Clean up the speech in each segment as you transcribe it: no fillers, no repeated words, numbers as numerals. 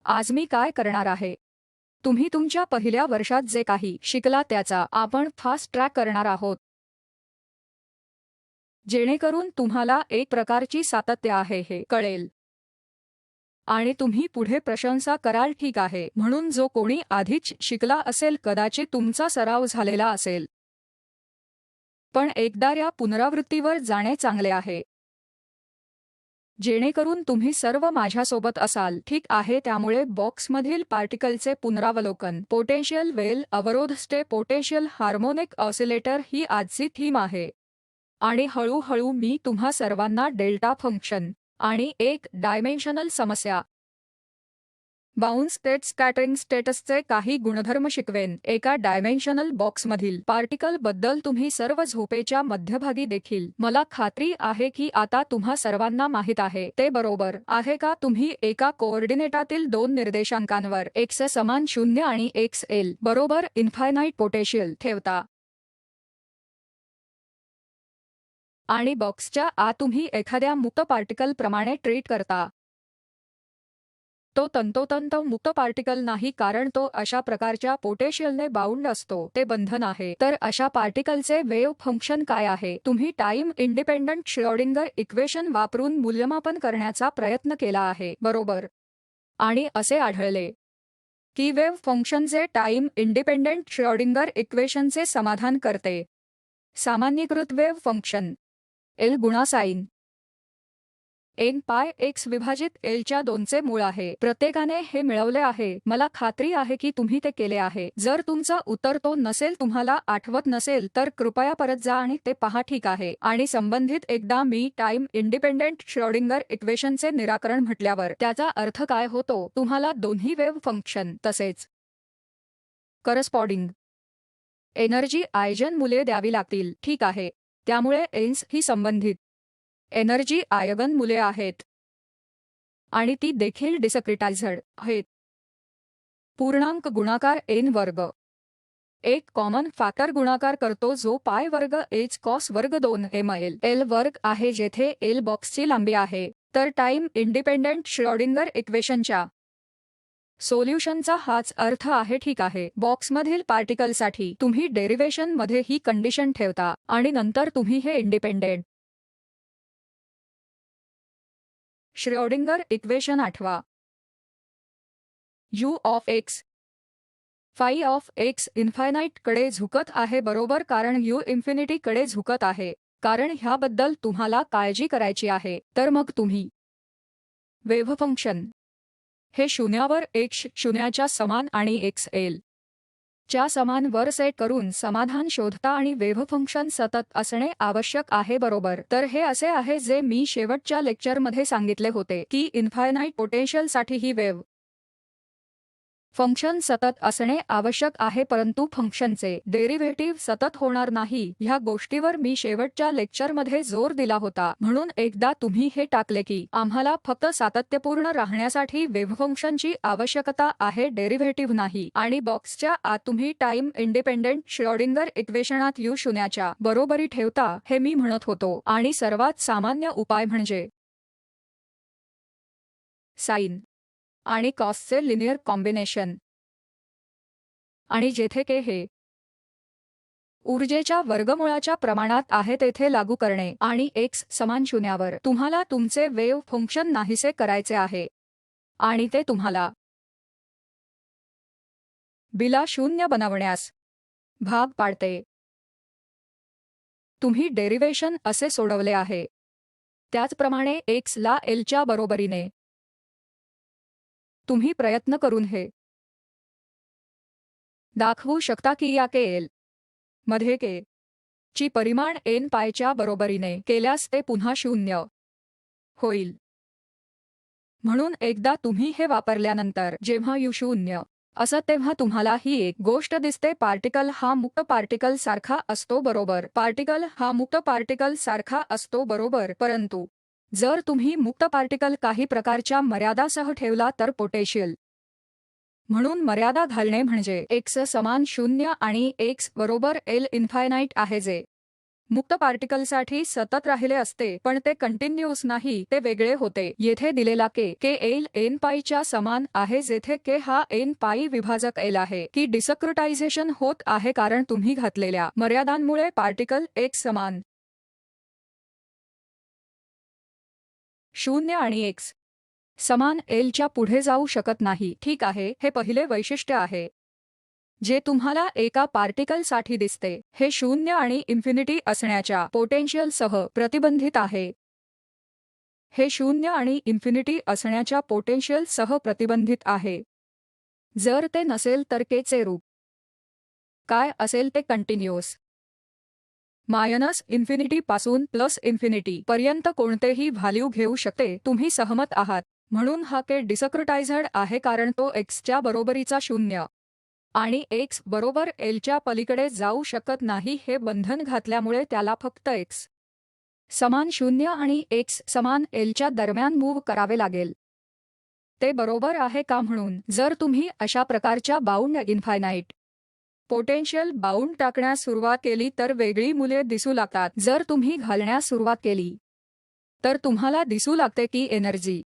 आज मी काय करणार आहे? तुम्ही तुमच्या पहिल्या वर्षात जे काही शिकला त्याचा आपण फास्ट ट्रॅक करणार आहोत, जेणेकरून तुम्हाला एक प्रकारची सातत्य आहे हे कळेल आणि तुम्ही पुढे प्रशंसा कराल. ठीक आहे, म्हणून जो कोणी आधीच शिकला असेल कदाचित तुमचा सराव झालेला असेल, पण एकदा या पुनरावृत्तीवर जाणे चांगले आहे जेणेकरून तुम्ही सर्व माझ्यासोबत असाल. ठीक आहे, त्यामुळे बॉक्समधील पार्टिकलचे पुनरावलोकन, पोटेन्शियल वेल अवरोध स्टे पोटेन्शियल हार्मोनिक ऑसिलेटर ही आजची थीम आहे आणि हळूहळू मी तुम्हा सर्वांना डेल्टा फंक्शन आणि एक डायमेन्शनल समस्या बाउन्स स्टेट स्कॅटरिंग स्टेटसचे काही गुणधर्म शिकवेन. एका डायमेन्शनल बॉक्समधील पार्टिकल बद्दल तुम्ही सर्व झोपेच्या मध्यभागी देखील. मला खात्री आहे की आता तुम्हा सर्वांना माहित आहे ते बरोबर आहे का. तुम्ही एका कोऑर्डिनेटातील दोन निर्देशांकांवर x समान 0 आणि xl बरोबर इन्फायनाईट पोटेन्शियल ठेवता आणि बॉक्सच्या आत तुम्ही एखाद्या मुक्त पार्टिकल प्रमाणे ट्रीट करता. तो तंतोतंत मुक्त पार्टिकल नाही, कारण तो अशा प्रकारच्या पोटेन्शियलने बाउंड असतो. ते बंधन आहे. तर अशा पार्टिकलचे वेव्ह फंक्शन काय आहे? तुम्ही टाइम इंडिपेंडंट श्रोडिंगर इक्वेशन वापरून मूल्यमापन करण्याचा प्रयत्न केला आहे, बरोबर? आणि असे आढळले की वेव्ह फंक्शनचे टाइम इंडिपेंडंट श्रोडिंगर इक्वेशनचे समाधान करते. सामान्यीकृत वेव्ह फंक्शन एल गुणा साइन एन पाय एक्स विभाजित एलच्या 2चे मूळ आहे. प्रत्येकाने हे मिळवले आहे. मला खात्री आहे की तुम्ही ते केले आहे. जर तुमचा उत्तर तो नसेल, तुम्हाला आठवत नसेल, तर कृपया परत जा आणि ते पहा. ठीक आहे, आणि संबंधित एकदा मी टाइम इंडिपेंडंट श्रोडिंगर इक्वेशनचे निराकरण म्हटल्यावर त्याचा अर्थ काय होतो तुम्हाला दोन्ही वेव्ह फंक्शन तसेच करस्पॉन्डिंग एनर्जी आयजन मूल्ये द्यावी लागतील. ठीक आहे, त्यामुळे एन्स ही संबंधित एनर्जी आयगन मूल्ये आहेत आणि ती देखील डिस्क्रिटायझ्ड आहेत. पूर्णांक गुणाकार एन वर्ग एक कॉमन फॅक्टर गुणाकार करतो जो पाय वर्ग एच कॉस वर्ग 2 ml एल वर्ग आहे, जेथे एल बॉक्सची लांबी आहे. तर टाइम इंडिपेंडंट श्रोडिंगर इक्वेशनच्या सोल्युशनचा हाच अर्थ आहे. ठीक आहे, बॉक्समधील पार्टिकलसाठी तुम्ही डेरिव्हेशन मध्ये ही कंडिशन ठेवता आणि नंतर तुम्ही हे इंडिपेंडेंट श्रोडिंगर इक्वेशन आठवा. u of x phi of x infinite कडे झुकत आहे, बरोबर, कारण u इन्फिनिटी कडे झुकत आहे. कारण ह्याबद्दल तुम्हाला काळजी करायची आहे. तर मग तुम्ही वेव्ह फंक्शन हे शून्यावर x शून्याच्या समान आणि xl च्या समान वर सेट करून समाधान शोधता आणि वेव्ह फंक्शन सतत असणे आवश्यक आहे, बरोबर. तर हे असे आहे जे मी शेवटच्या लेक्चरमध्ये सांगितले होते की इन्फायनाईट पोटेन्शियलसाठी ही वेव्ह फंक्शन सतत असणे आवश्यक आहे, परंतु फंक्शनचे डेरिव्हेटिव्ह सतत होणार नाही. ह्या गोष्टीवर मी शेवटच्या लेक्चरमध्ये जोर दिला होता. म्हणून एकदा तुम्ही हे टाकले की आम्हाला फक्त सातत्यपूर्ण राहण्यासाठी वेव्ह फंक्शनची आवश्यकता आहे, डेरिव्हेटिव्ह नाही. आणि बॉक्सच्या आत तुम्ही टाइम इंडिपेंडंट श्रोडिंगर इक्वेशनात u शून्याच्या बरोबरी ठेवता, हे मी म्हणत होतो. आणि सर्वात सामान्य उपाय म्हणजे साइन आणि कॉसचे लिनियर कॉम्बिनेशन, आणि जेथे के हे ऊर्जेच्या वर्गमूळाच्या प्रमाणात आहे तेथे लागू करणे आणि x समान शून्यावर तुम्हाला तुमचे वेव्ह फंक्शन नाहीसे करायचे आहे आणि ते तुम्हाला बिला शून्य बनवण्यास भाग पाडते. तुम्ही डेरिव्हेशन असे सोडवले आहे. त्याचप्रमाणे x ला l च्या बरोबरीने तुम्ही प्रयत्न करून हे दाखवू शकता की या के एल मध्ये के ची परिमाण एन पायच्या बरोबरीने केल्यास ते पुन्हा शून्य होईल. म्हणून एकदा तुम्ही हे वापरल्यानंतर जेव्हा u शून्य असं तेव्हा तुम्हाला ही एक गोष्ट दिसते, पार्टिकल हा मुक्त पार्टिकल सारखा असतो, बरोबर. पार्टिकल हा मुक्त पार्टिकल सारखा असतो, बरोबर. परंतु जर तुम्ही मुक्त पार्टिकल काही प्रकारच्या मर्यादासह ठेवला तर पोटेन्शियल म्हणून मर्यादा घालणे म्हणजे x समान 0 आणि x बरोबर l इन्फायनाईट आहे, जे मुक्त पार्टिकलसाठी सतत राहिले असते पण ते कंटिन्यूअस नाही, ते वेगळे होते. येथे दिलेला के एल एन पाईच्या समान आहे, जेथे के हा एन पाई विभाजक एल आहे. की डिसक्रिटायझेशन होत आहे कारण तुम्ही घातलेल्या मर्यादांमुळे पार्टिकल एक समान 0 आणि एक्स समान एलच्या पुढे जाऊ शकत नाही. ठीक आहे, हे पहिले वैशिष्ट्य आहे जे तुम्हाला एका पार्टिकलसाठी दिसते. हे 0 आणि इन्फिनिटी असण्याच्या पोटेन्शियलसह प्रतिबंधित आहे. हे 0 आणि इन्फिनिटी असण्याच्या पोटेन्शियलसह प्रतिबंधित आहे. जर ते नसेल तर केचे रूप काय असेल ते कंटिन्यूअस मायनस इन्फिनिटी पासून प्लस इन्फिनिटी पर्यंत कोणतेही व्हॅल्यू घेऊ शकते. तुम्ही सहमत आहात? म्हणून हा के डिसक्रिटायझड आहे कारण तो एक्सच्या बरोबरीचा 0 आणि एक्स बरोबर एलच्या पलीकडे जाऊ शकत नाही. हे बंधन घातल्यामुळे त्याला फक्त एक्स समान 0 आणि एक्स समान एलच्या दरम्यान मूव्ह करावे लागेल. ते बरोबर आहे का? म्हणून जर तुम्ही अशा प्रकारच्या बाउंड इन्फायनाईट पोटेन्शियल बाउंड टाकण्यास सुरुवात केली तर वेगळी मूल्ये दिसू लागतात. जर तुम्ही घालण्यास सुरुवात केली तर तुम्हाला दिसू लागते की एनर्जी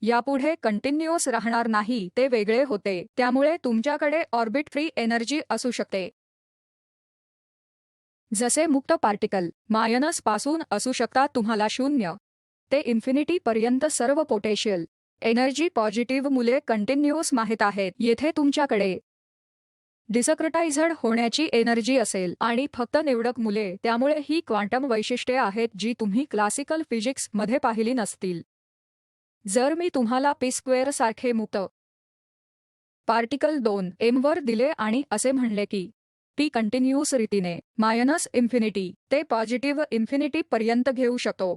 यापुढे कंटिन्यूअस राहणार नाही, ते वेगळे होते. त्यामुळे तुमच्याकडे ऑर्बिट फ्री एनर्जी असू शकते. जसे मुक्त पार्टिकल मायनस पासून असू शकतात. तुम्हाला 0 ते इन्फिनिटी पर्यंत सर्व पोटेन्शियल एनर्जी पॉझिटिव्ह मूल्ये कंटिन्यूअस माहित आहेत. येथे तुमच्याकडे डिसक्रिटायझड होण्याची एनर्जी असेल आणि फक्त निवडक मूल्ये. त्यामुळे ही क्वांटम वैशिष्ट्ये आहेत जी तुम्ही क्लासिकल फिजिक्स मध्ये पाहिली नसतील. जर मी तुम्हाला पी स्क्वेअर सारखे मुक्त पार्टिकल 2 एम वर दिले आणि असे म्हणले की पी कंटिन्यूअस रीतीने मायनस इन्फिनिटी ते पॉझिटिव्ह इन्फिनिटी पर्यंत घेऊ शकतो.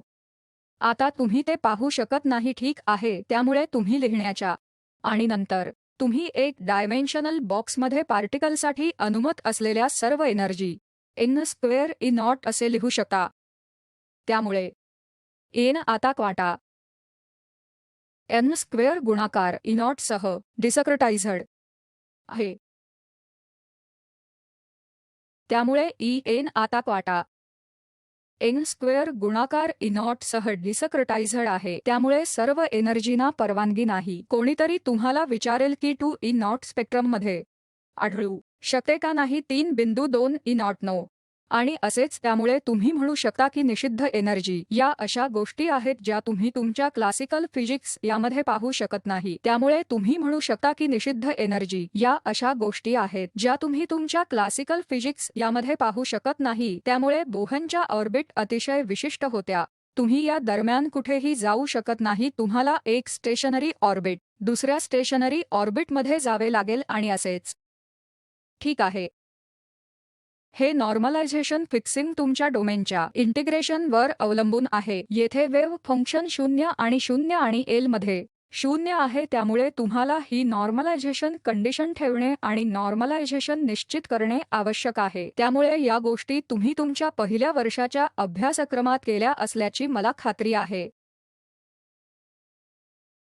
आता तुम्ही ते पाहू शकत नाही. ठीक आहे, त्यामुळे तुम्ही लिहिण्याच्या आणि नंतर तुम्ही एक डायमेन्शनल बॉक्समध्ये पार्टिकलसाठी अनुमत असलेल्या सर्व energy n square E naught असे लिहू शकता. त्यामुळे एन आता क्वांटा एन स्क्वेअर गुणाकार ई नॉट सह डिसक्रिटायझड आहे. त्यामुळे ई एन आता क्वांटा एन स्क्वेअर गुणाकार ई नॉट सह डिसक्रिटायझड आहे. त्यामुळे सर्व एनर्जीना परवानगी नाही. कोणीतरी तुम्हाला विचारेल की 2 ई नॉट स्पेक्ट्रममध्ये आढळू शकते का नाही? 3.2 ई नॉट नो आणि असेच. त्यामुळे तुम्ही म्हणू शकता की निषिद्ध एनर्जी या अशा गोष्टी आहेत ज्या तुम्ही तुमच्या क्लासिकल फिजिक्स यामध्ये पाहू शकत नाही. त्यामुळे तुम्ही म्हणू शकता की निषिद्ध एनर्जी या अशा गोष्टी आहेत ज्या तुम्ही तुमच्या क्लासिकल फिजिक्स यामध्ये पाहू शकत नाही. त्यामुळे बोहरच्या ऑर्बिट अतिशय विशिष्ट होत्या. तुम्ही या दरम्यान कुठेही जाऊ शकत नाही. तुम्हाला एक स्टेशनरी ऑर्बिट दुसऱ्या स्टेशनरी ऑर्बिटमध्ये जावे लागेल आणि असेच. ठीक आहे, हे नॉर्मलायझेशन फिक्सिंग तुमच्या डोमेनच्या इंटिग्रेशन वर अवलंबून आहे. येथे वेव्ह फंक्शन 0 आणि 0 आणि एल मध्ये 0 आहे. त्यामुळे तुम्हाला ही नॉर्मलायझेशन कंडिशन ठेवणे आणि नॉर्मलायझेशन निश्चित करणे आवश्यक आहे. त्यामुळे या गोष्टी तुम्ही तुमच्या पहिल्या वर्षाच्या अभ्यासक्रमात केल्या असल्याची मला खात्री आहे.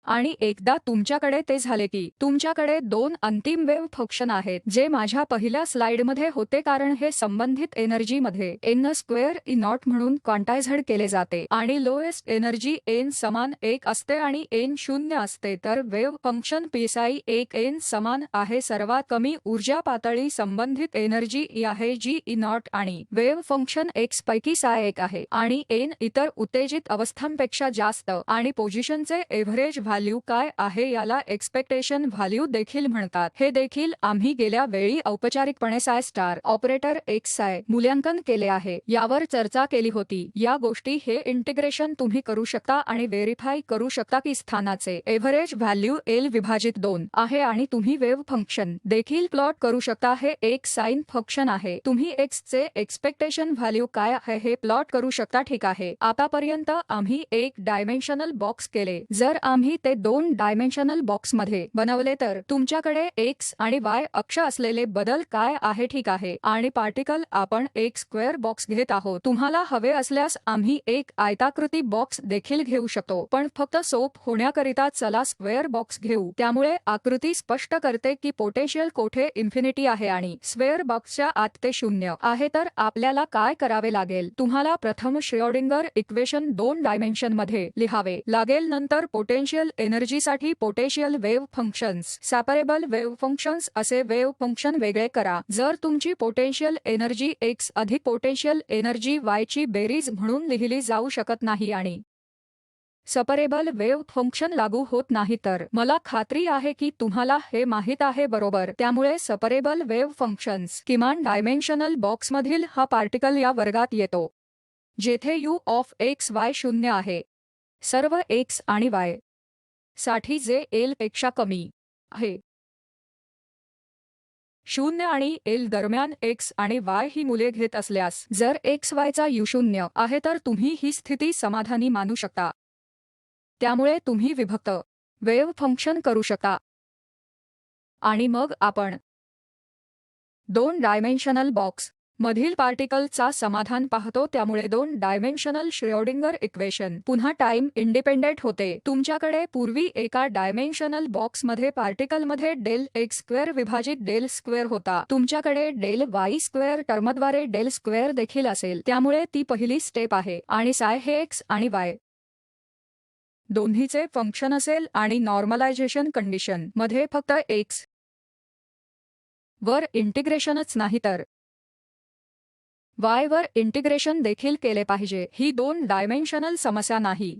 आणि एकदा तुमच्याकडे ते झाले की तुमच्याकडे 2 अंतिम वेव्ह फंक्शन आहेत जे माझ्या पहिल्या स्लाइडमध्ये होते कारण हे संबंधित एनर्जीमध्ये एन स्क्वेअर ई नॉट म्हणून क्वांटायझड केले जाते आणि लोएस्ट एनर्जी एन समान 1 असते आणि एन 0 असते. तर वेव्ह फंक्शन पीसाई 1 एन समान आहे. सर्वात कमी ऊर्जा पातळी संबंधित एनर्जी ई आहे जी ई नॉट आणि वेव्ह फंक्शन एक्स पैकी साय 1 आहे आणि एन इतर उत्तेजित अवस्थांपेक्षा जास्त आणि पोझिशनचे एव्हरेज व्हॅल्यू काय आहे याला एक्सपेक्टेशन व्हॅल्यू देखील म्हणतात. हे देखील आम्ही गेल्या वेळी औपचारिकपणे साय स्टार ऑपरेटर एक्स साय मूल्यांकन केले आहे यावर चर्चा केली होती. या गोष्टी हे इंटिग्रेशन तुम्ही करू शकता आणि व्हेरीफाय करू शकता की स्थानाचे एव्हरेज व्हॅल्यू एल विभाजित 2 आहे आणि तुम्ही वेव्ह फंक्शन देखील प्लॉट करू शकता. हे एक साइन फंक्शन आहे. तुम्ही एक्स चे एक्सपेक्टेशन व्हॅल्यू काय आहे हे प्लॉट करू शकता. ठीक आहे, आतापर्यंत आम्ही एक डायमेन्शनल बॉक्स केले. जर आम्ही ते 2 डायमेन्शनल बॉक्समध्ये बनवले तर तुमच्याकडे x आणि y अक्ष असलेले बदल काय आहे ठीक आहे आणि पार्टिकल आपण एक स्क्वेअर बॉक्स घेत आहोत. तुम्हाला हवे असल्यास आम्ही एक आयताकृती बॉक्स देखील घेऊ शकतो पण फक्त सोप होण्याकरिता चला स्क्वेअर बॉक्स घेऊ. त्यामुळे आकृती स्पष्ट करते की पोटेन्शियल कोठे इन्फिनिटी आहे आणि स्क्वेअर बॉक्सच्या आत ते 0 आहे. तर आपल्याला काय करावे लागेल, तुम्हाला प्रथम श्रोडिंगर इक्वेशन 2 डायमेन्शन मध्ये लिहावे लागेल. नंतर पोटेन्शियल एनर्जीसाठी potential wave functions separable wave functions असे वेव्ह फंक्शन वेगळे करा. जर तुमची पोटेन्शियल एनर्जी x अधिक पोटेन्शियल एनर्जी y ची बेरीज म्हणून लिहिली जाऊ शकत नाही आणि सेपरेबल वेव्ह फंक्शन लागू होत नाही तर मला खात्री आहे की तुम्हाला हे माहित आहे बरोबर. त्यामुळे सेपरेबल वेव्ह फंक्शन्स किमान डायमेन्शनल बॉक्समधील हा पार्टिकल या वर्गात येतो जेथे u ऑफ x y 0 आहे. सर्व x आणि y साठी जे l पेक्षा कमी आहे. 0 आणि l दरम्यान x आणि y ही मूल्ये घेत असल्यास जर x y चा u 0 आहे तर तुम्ही ही स्थिती समाधानी मानू शकता. त्यामुळे तुम्ही विभक्त वेव्ह फंक्शन करू शकता आणि मग आपण 2 डायमेन्शनल बॉक्स मधील पार्टिकल चा समाधान पाहतो. त्यामुळे 2 डायमेन्शनल श्रोडिंगर इक्वेशन पुन्हा टाइम इंडिपेंडेंट होते. तुमच्याकडे पूर्वी एका डायमेन्शनल बॉक्स मध्ये पार्टिकल मध्ये डेल x स्क्वेअर विभाजित डेल स्क्वेअर होता. तुमच्याकडे डेल y स्क्वेअर टर्मद्वारे डेल स्क्वेअर देखील असेल. त्यामुळे ती पहिली स्टेप आहे आणि साय हे x आणि y दोन्हीचे फंक्शन असेल आणि नॉर्मलायझेशन कंडिशन मध्ये फक्त x वर इंटिग्रेशनच नाही तर y वर इंटिग्रेशन देखील केले पाहिजे. ही 2 डायमेन्शनल समस्या नाही,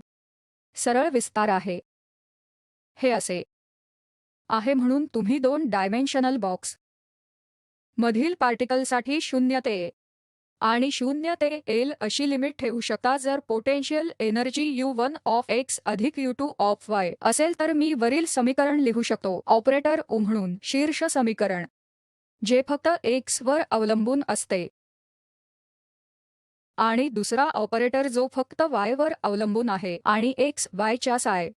सरळ विस्तार आहे. हे असे आहे म्हणून तुम्ही 2 डायमेन्शनल बॉक्स मधील पार्टिकलसाठी 0 ते आणि 0 ते l अशी लिमिट ठेवू शकता. जर potential energy u1 of x अधिक u2 ऑफ y असेल तर मी वरील समीकरण लिहू शकतो. ऑपरेटर ओ म्हणून शीर्ष समीकरण जे फक्त x वर अवलंबून असते आणि दुसरा ऑपरेटर जो फक्त y वर अवलंबून आहे आणि x y च्या साय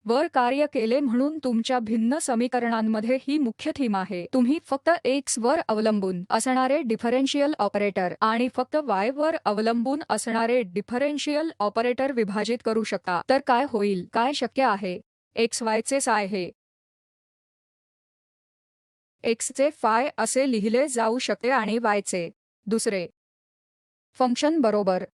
वर कार्य केले म्हणून तुमच्या भिन्न समीकरणांमध्ये ही मुख्य थीम आहे. तुम्ही फक्त x वर अवलंबून असणारे डिफरेन्शियल ऑपरेटर आणि फक्त y वर अवलंबून असणारे डिफरेन्शियल ऑपरेटर विभाजित करू शकता. तर काय होईल, काय शक्य आहे? x y चे साय हे x चे फाय असे लिहिले जाऊ शकते आणि y चे दुसरे फंक्शन बरोबर.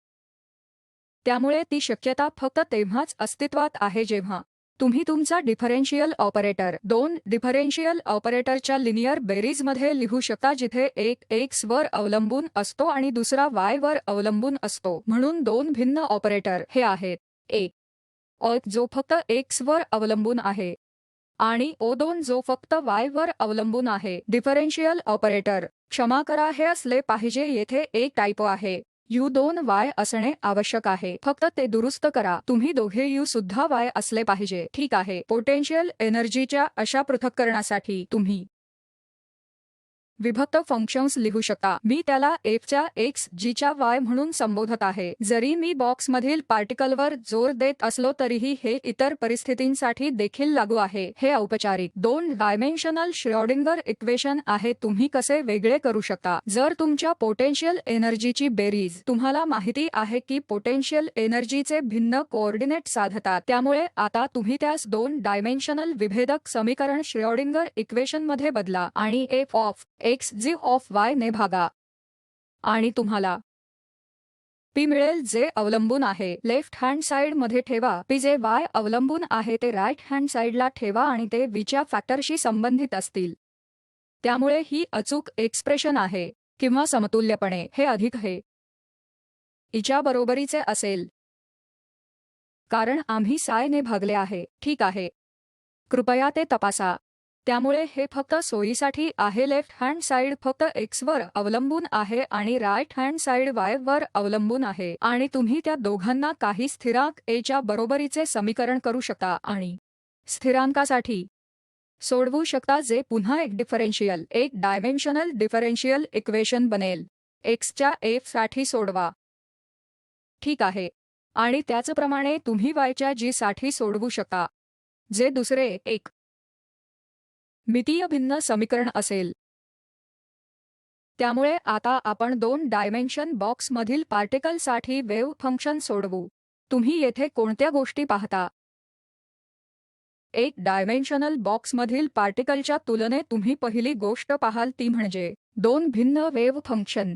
त्यामुळे ती शक्यता फक्त तेव्हाच अस्तित्वात आहे जेव्हा तुम्ही तुमचा डिफरेन्शियल ऑपरेटर 2 डिफरेन्शियल ऑपरेटरच्या लिनियर बेरीजमध्ये लिहू शकता जिथे एक x वर अवलंबून असतो आणि दुसरा y वर अवलंबून असतो. म्हणून 2 भिन्न ऑपरेटर हे आहेत एक o जो फक्त x वर अवलंबून आहे आणि o2 जो फक्त y वर अवलंबून आहे. डिफरेन्शियल ऑपरेटर क्षमा करा हे असले पाहिजे. येथे एक टाइपो आहे. u2y असणे आवश्यक आहे. फक्त ते दुरुस्त करा. तुम्ही दोघे u सुद्धा y असले पाहिजे. ठीक आहे. पोटेन्शियल एनर्जीच्या अशा पृथक्करणासाठी तुम्ही विभक्त फंक्शन्स लिहू शकता. मी त्याला f च्या x g च्या y म्हणून संबोधत आहे. जरी मी बॉक्समधील पार्टिकलवर जोर देत असलो तरीही हे इतर परिस्थितींसाठी देखील लागू आहे. हे औपचारिक 2 डायमेन्शनल श्रोडिंगर इक्वेशन आहे. तुम्ही कसे वेगळे करू शकता जर तुमच्या पोटेन्शियल एनर्जीची बेरीज तुम्हाला माहिती आहे की पोटेन्शियल एनर्जीचे भिन्न कोऑर्डिनेट साधतात. त्यामुळे आता तुम्ही त्यास 2 डायमेन्शनल विभेदक समीकरण श्रोडिंगर इक्वेशन मध्ये बदला आणि f of x g of y ने भागा आणि तुम्हाला p मिळेल जे अवलंबून आहे. लेफ्ट हँड साइड मध्ये ठेवा. p जे y अवलंबून आहे ते राईट हँड साइडला ठेवा आणि ते v च्या फॅक्टरशी संबंधित असतील. त्यामुळे ही अचूक एक्सप्रेशन आहे किंवा समतुल्यपणे हे अधिक हे च्या बरोबरीचे असेल कारण आम्ही साय ने भागले आहे. ठीक आहे. कृपया ते तपासा. त्यामुळे हे फक्त सोयीसाठी आहे. लेफ्ट हँड साइड फक्त x वर अवलंबून आहे आणि राईट हँड साइड y वर अवलंबून आहे आणि तुम्ही त्या दोघांना काही स्थिरांक a च्या बरोबरीचे समीकरण करू शकता आणि स्थिरांकासाठी सोडवू शकता जे पुन्हा एक डायमेन्शनल डिफरेन्शियल इक्वेशन बनेल. x च्या f साठी सोडवा. ठीक आहे. आणि त्याचप्रमाणे तुम्ही y च्या g साठी सोडवू शकता. जे दुसरे एक मितीय भिन्न समीकरण असेल. त्यामुळे आता आपण 2 डायमेन्शन बॉक्समधील पार्टिकलसाठी वेव्ह फंक्शन सोडवू. तुम्ही येथे कोणत्या गोष्टी पाहता? एक डायमेन्शनल बॉक्समधील पार्टिकलच्या तुलनेत तुम्ही पहिली गोष्ट पाहाल ती म्हणजे 2 भिन्न वेव्ह फंक्शन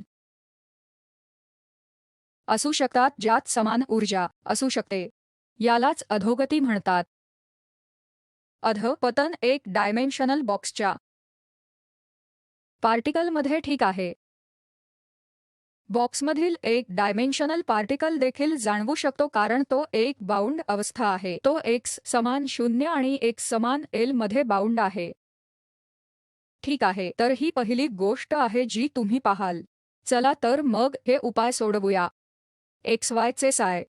असू शकतात ज्यात समान ऊर्जा असू शकते. यालाच अधोगती म्हणतात. अधःपतन एक डायमेन्शनल बॉक्सच्या पार्टिकलमध्ये ठीक आहे. बॉक्समधील एक डायमेन्शनल पार्टिकल देखील जाणवू शकतो कारण तो एक बाउंड अवस्था आहे. तो x समान 0 आणि x समान l मध्ये बाउंड आहे. ठीक आहे, तर ही पहिली गोष्ट आहे जी तुम्ही पाहाल. चला तर मग हे उपाय सोडवूया. xy चे साय.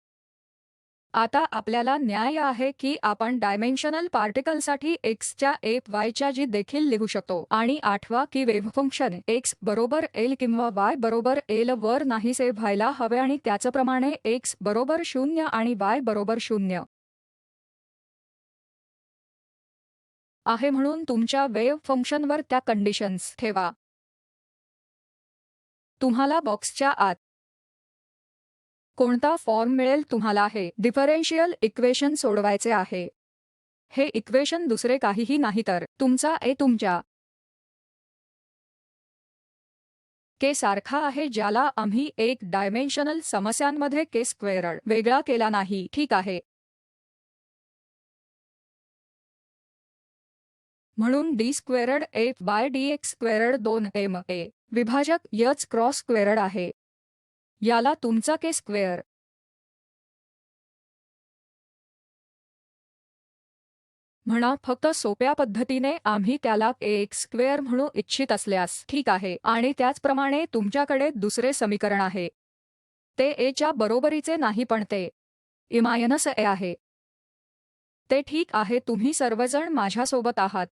आता आपल्याला न्याय आहे की आपण डायमेन्शनल पार्टिकलसाठी x च्या y च्या जी देखील लिहू शकतो आणि आठवा की वेव्ह फंक्शन x बरोबर l किंवा y बरोबर l वर नाहीसे व्हायला हवे आणि त्याचप्रमाणे x बरोबर 0 आणि y बरोबर 0 आहे म्हणून तुमच्या वेव्ह फंक्शनवर त्या कंडिशन्स ठेवा. तुम्हाला बॉक्सच्या आत कोणता फॉर्म मिळेल? तुम्हाला हे डिफरेन्शियल इक्वेशन सोडवायचे आहे. हे इक्वेशन दुसरे काहीही नाही तर तुमचा ए तुमच्या के सारखा आहे ज्याला आम्ही एक डायमेन्शनल समस्यांमध्ये के स्क्वेअर्ड वेगळा केला नाही. ठीक आहे. म्हणून d squared a by d x squared 2ma विभाजक यच क्रॉस स्क्वेअर्ड आहे. याला तुमचा के स्क्वेअर म्हणा. फक्त सोप्या पद्धतीने आम्ही त्याला एक्स स्क्वेअर म्हणू इच्छित असल्यास ठीक आहे. आणि त्याचप्रमाणे तुमच्याकडे दुसरे समीकरण आहे. ते ए च्या बरोबरीचे नाही पण ते -a आहे. ते ठीक आहे. तुम्ही सर्वजण माझ्यासोबत आहात.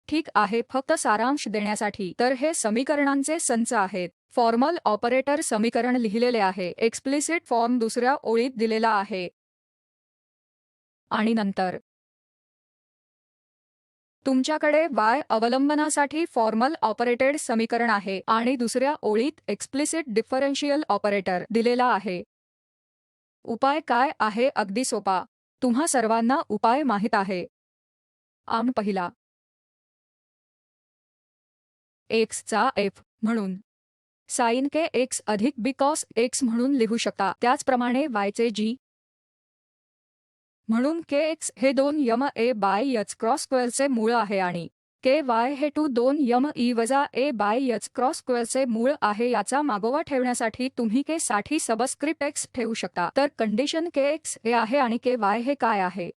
ठीक आहे. फक्त सारांश देण्यासाठी तर हे समीकरणांचे संच आहेत. फॉर्मल ऑपरेटर समीकरण लिहिलेले आहे. एक्सप्लिसिट फॉर्म दुसऱ्या ओळीत दिलेला आहे. आणि नंतर तुमच्याकडे y अवलंबनासाठी फॉर्मल ऑपरेटेड समीकरण आहे आणि दुसऱ्या ओळीत एक्सप्लिसिट डिफरन्शियल ऑपरेटर दिलेला आहे. उपाय काय आहे? अगदी सोपा. तुम्हा सर्वांना उपाय माहित आहे. पहिला x चा f म्हणून sin के x अधिक बिकॉस x म्हणून लिहू शकता. त्याचप्रमाणे y चे g म्हणून kx हे 2ma बाय h क्रॉस स्क्वेअरचे मूळ आहे आणि ky हे 2me वजा a बाय h क्रॉस स्क्वेअरचे मूळ आहे. याचा मागोवा ठेवण्यासाठी तुम्ही k साठी सबस्क्रिप्ट x ठेवू शकता. तर कंडिशन kx हे आहे आणि ky हे काय आहे?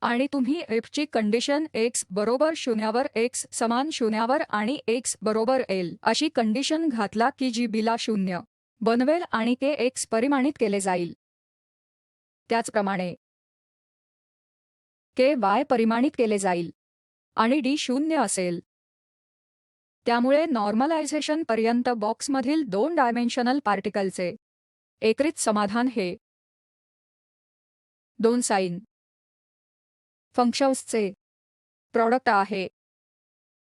आणि तुम्ही f ची कंडिशन x बरोबर 0 वर x समान 0 वर आणि x बरोबर l अशी कंडिशन घातला की जी b ला 0 बनवेल आणि kx परिमाणित केले जाईल. त्याचप्रमाणे ky परिमाणित केले जाईल आणि d 0 असेल. त्यामुळे नॉर्मलायझेशन पर्यंत बॉक्समधील 2 डायमेन्शनल पार्टिकलचे एकत्रित समाधान हे 2 साइन फंक्शन्सचे प्रॉडक्ट आहे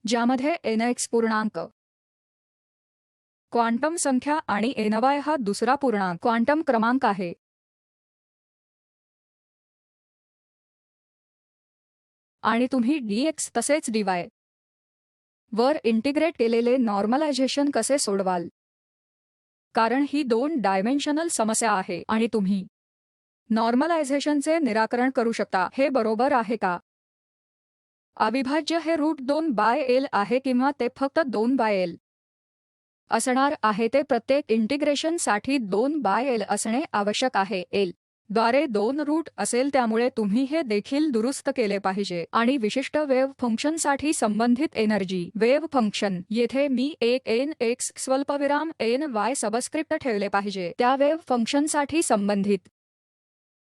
ज्यामध्ये nx पूर्णांक क्वांटम संख्या आणि ny हा दुसरा पूर्णांक क्वांटम क्रमांक आहे. आणि तुम्ही dx तसेच dy वर इंटिग्रेट केलेले नॉर्मलायझेशन कसे सोडवाल? कारण ही 2 डायमेन्शनल समस्या आहे आणि तुम्ही नॉर्मलायझेशनचे निराकरण करू शकता. हे बरोबर आहे का? अविभाज्य हे √2 बाय l आहे किंवा ते फक्त 2 बाय l असणार आहे. ते प्रत्येक इंटिग्रेशनसाठी 2 बाय l असणे आवश्यक आहे. l द्वारे 2 रूट असेल. त्यामुळे तुम्ही हे देखील दुरुस्त केले पाहिजे आणि विशिष्ट वेव्ह फंक्शनसाठी संबंधित एनर्जी वेव्ह फंक्शन येथे मी एक nx स्वल्पविराम ny सबस्क्रिप्ट ठेवले पाहिजे. त्या वेव्ह फंक्शनसाठी संबंधित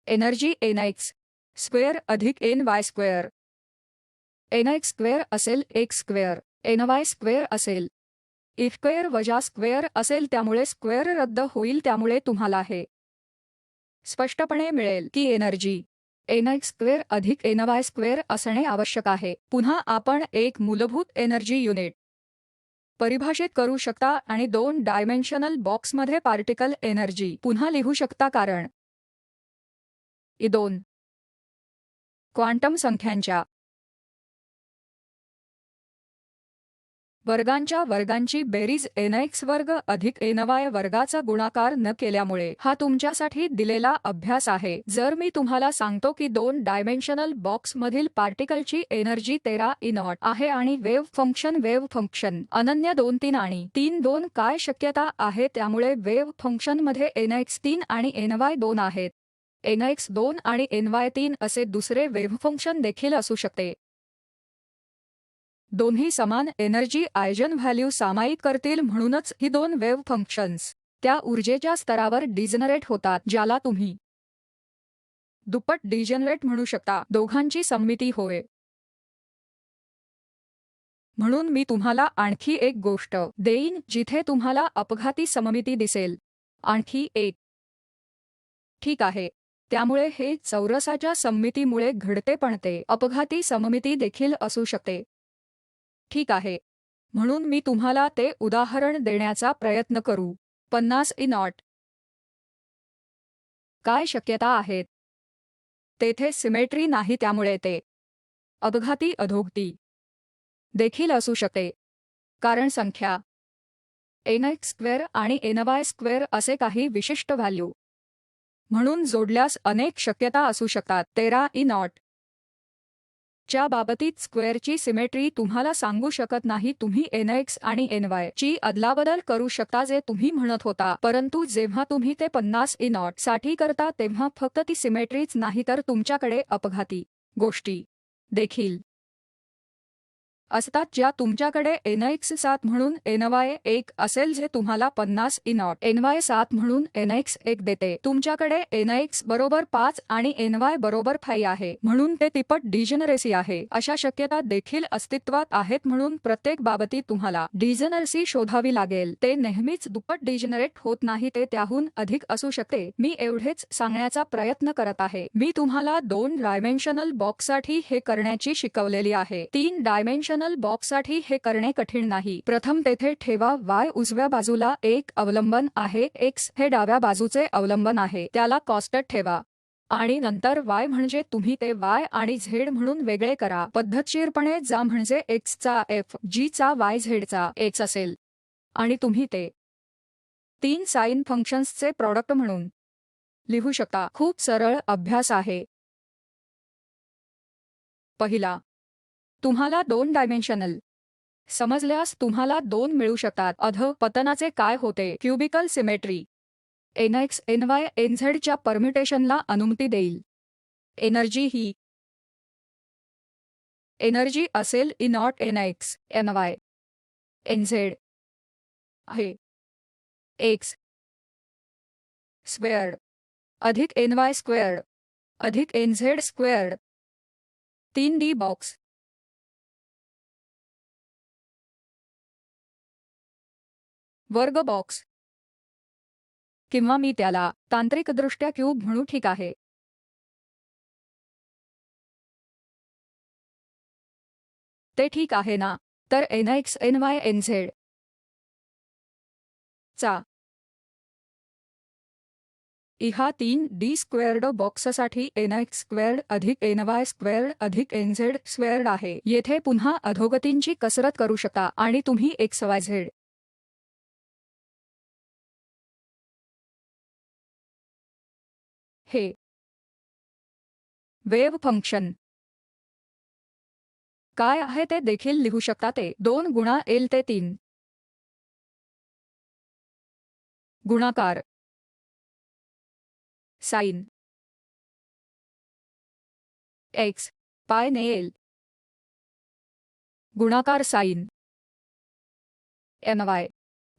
एनर्जी nx स्क्वेअर अधिक ny स्क्वेअर. nx स्क्वेअर असेल x स्क्वेअर ny स्क्वेअर असेल स्क्वेअर वजा स्क्वेअर असेल त्यामुळे स्क्वेअर रद्द होईल त्यामुळे तुम्हाला हे स्पष्टपणे मिळेल की एनर्जी nx स्क्वेअर अधिक ny स्क्वेअर असणे आवश्यक आहे. पुन्हा आपण एक मूलभूत एनर्जी युनिट परिभाषित करू शकता आणि 2 डायमेन्शनल बॉक्समध्ये पार्टिकल एनर्जी पुन्हा लिहू शकता कारण दोन क्वांटम संख्यांच्या वर्गांची बेरीज nx वर्ग अधिक ny वर्गाचा गुणाकार न केल्यामुळे हा तुमच्यासाठी दिलेला अभ्यास आहे. जर मी तुम्हाला सांगतो की 2 डायमेन्शनल बॉक्समधील पार्टिकलची एनर्जी 13 E0 आहे आणि वेव्ह फंक्शन अनन्य 2 3 आणि 3 2 काय शक्यता आहे त्यामुळे वेव्ह फंक्शनमध्ये nx 3 आणि ny 2 आहेत. nx 2 आणि ny 3 असे दुसरे वेव्ह फंक्शन देखील असू शकते. दोन्ही समान एनर्जी आयजन व्हॅल्यू सामायिक करतील म्हणूनच ही 2 वेव्ह फंक्शन्स त्या ऊर्जेच्या स्तरावर डिजनरेट होतात ज्याला तुम्ही दुप्पट डिजनरेट म्हणू शकता. दोघांची सममिती होय. म्हणून मी तुम्हाला आणखी एक गोष्ट देईन जिथे तुम्हाला अपघाती सममिती दिसेल. आणखी एक. ठीक आहे. त्यामुळे हे चौरसाच्या सममितीमुळे घडते पण ते अपघाती सममिती देखील असू शकते. ठीक आहे. म्हणून मी तुम्हाला ते उदाहरण देण्याचा प्रयत्न करू. 50 E0 काय शक्यता आहेत? तेथे सिमेट्री नाही त्यामुळे ते अपघाती अधोगती देखील असू शकते. कारण संख्या nx स्क्वेअर आणि ny स्क्वेअर असे काही विशिष्ट व्हॅल्यू म्हणून जोडल्यास अनेक शक्यता असू शकतात. 13 E0 च्या बाबतीत स्क्वेअरची सिमेट्री तुम्हाला सांगू शकत नाही. तुम्ही nx आणि ny ची अदलाबदल करू शकता जे तुम्ही म्हणत होता, परंतु जेव्हा तुम्ही ते 50 E0 साठी करता तेव्हा फक्त ती सिमेट्रीच नाही तर तुमच्याकडे अपघाती गोष्टी देखील असतात ज्या तुमच्याकडे nx 7 म्हणून ny 1 असेल जे तुम्हाला 50 E0 ny 7 म्हणून nx 1 देते. तुमच्याकडे nx बरोबर 5 आणि ny बरोबर 5 आहे म्हणून ते तिप्पट डिजनरेसी आहे. अशा शक्यता देखील अस्तित्वात आहेत म्हणून प्रत्येक बाबतीत तुम्हाला डिजनरेसी शोधावी लागेल. ते नेहमीच दुप्पट डिजनरेट होत नाही, ते त्याहून अधिक असू शकते. मी एवढेच सांगण्याचा प्रयत्न करत आहे. मी तुम्हाला 2 डायमेन्शनल बॉक्ससाठी हे करण्याची शिकवलेली आहे. 3 डायमेन्शनल बॉक्ससाठी हे करणे कठीण नाही. प्रथम तेथे ठेवा y उजव्या बाजूला एक अवलंबन आहे, x हे डाव्या बाजूचे अवलंबन आहे, त्याला कॉन्स्टंट ठेवा. आणि नंतर y म्हणजे तुम्ही ते y आणि z म्हणून वेगळे करा. पद्धतशीरपणे जा म्हणजे x चा f g चा y z चा x असेल आणि तुम्ही ते 3 साइन फंक्शन्सचे प्रॉडक्ट म्हणून लिहू शकता. खूप सरळ अभ्यास आहे. पहिला, तुम्हाला 2 डायमेन्शनल समजल्यास तुम्हाला 2 मिळू शकतात. अधःपतनाचे काय होते? Cubical symmetry nx ny nz च्या परम्युटेशनला अनुमती देईल. एनर्जी ही एनर्जी असेल E0 nx ny nz आहे x स्क्वेअर्ड अधिक ny स्क्वेअर्ड अधिक nz स्क्वेअर्ड 3D बॉक्स वर्ग बॉक्स किंवा मी त्याला तांत्रिकदृष्ट्या क्यूब म्हणू. ठीक आहे. ते ठीक आहे ना? तर nx ny nz चा ह्या 3D स्क्वेअर्ड बॉक्ससाठी nx स्क्वेअर्ड अधिक ny स्क्वेअर्ड अधिक nz स्क्वेअर्ड आहे. येथे पुन्हा अधोगतींची कसरत करू शकता आणि तुम्ही xyz हे वेव्ह फंक्शन काय आहे ते देखील लिहू शकता. ते 2 गुणा L ते 3 गुणाकार साइन x पाय ने L गुणाकार साइन ny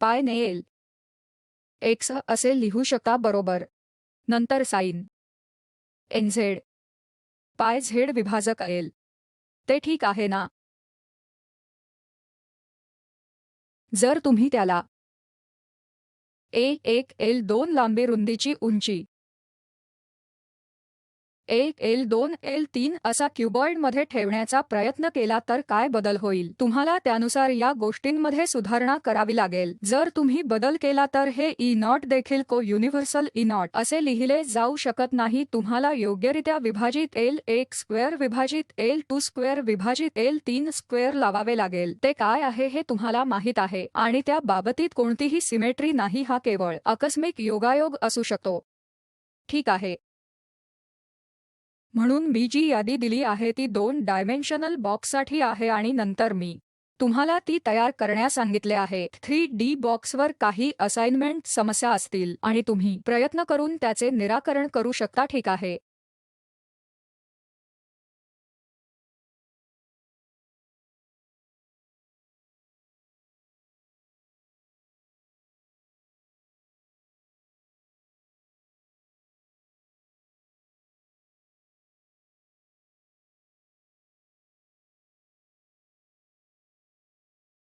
पाय ने L x असे लिहू शकता. बरोबर. नंतर साइन nz पाय z विभाजक L. ते ठीक आहे ना? जर तुम्ही त्याला एक L2 लांबी रुंदीची उंची L2 L3 असा क्युबॉइडमध्ये ठेवण्याचा प्रयत्न केला तर काय बदल होईल? तुम्हाला त्यानुसार या गोष्टींमध्ये सुधारणा करावी लागेल. जर तुम्ही बदल केला तर हे E0 देखील को-युनिव्हर्सल E0 असे लिहिले जाऊ शकत नाही. तुम्हाला योग्यरित्या विभाजित L1 स्क्वेअर विभाजित L2 स्क्वेअर विभाजित L3 स्क्वेअर लावावे लागेल. ते काय आहे हे तुम्हाला माहीत आहे आणि त्या बाबतीत कोणतीही सिमेट्री नाही. हा केवळ आकस्मिक योगायोग असू शकतो. ठीक आहे. म्हणून मी जी यादी दिली आहे ती 2 डायमेन्शनल बॉक्ससाठी आहे आणि नंतर मी तुम्हाला ती तयार करण्यास सांगितले आहे. 3D बॉक्सवर काही असाइनमेंट समस्या असतील आणि तुम्ही प्रयत्न करून त्याचे निराकरण करू शकता. ठीक आहे.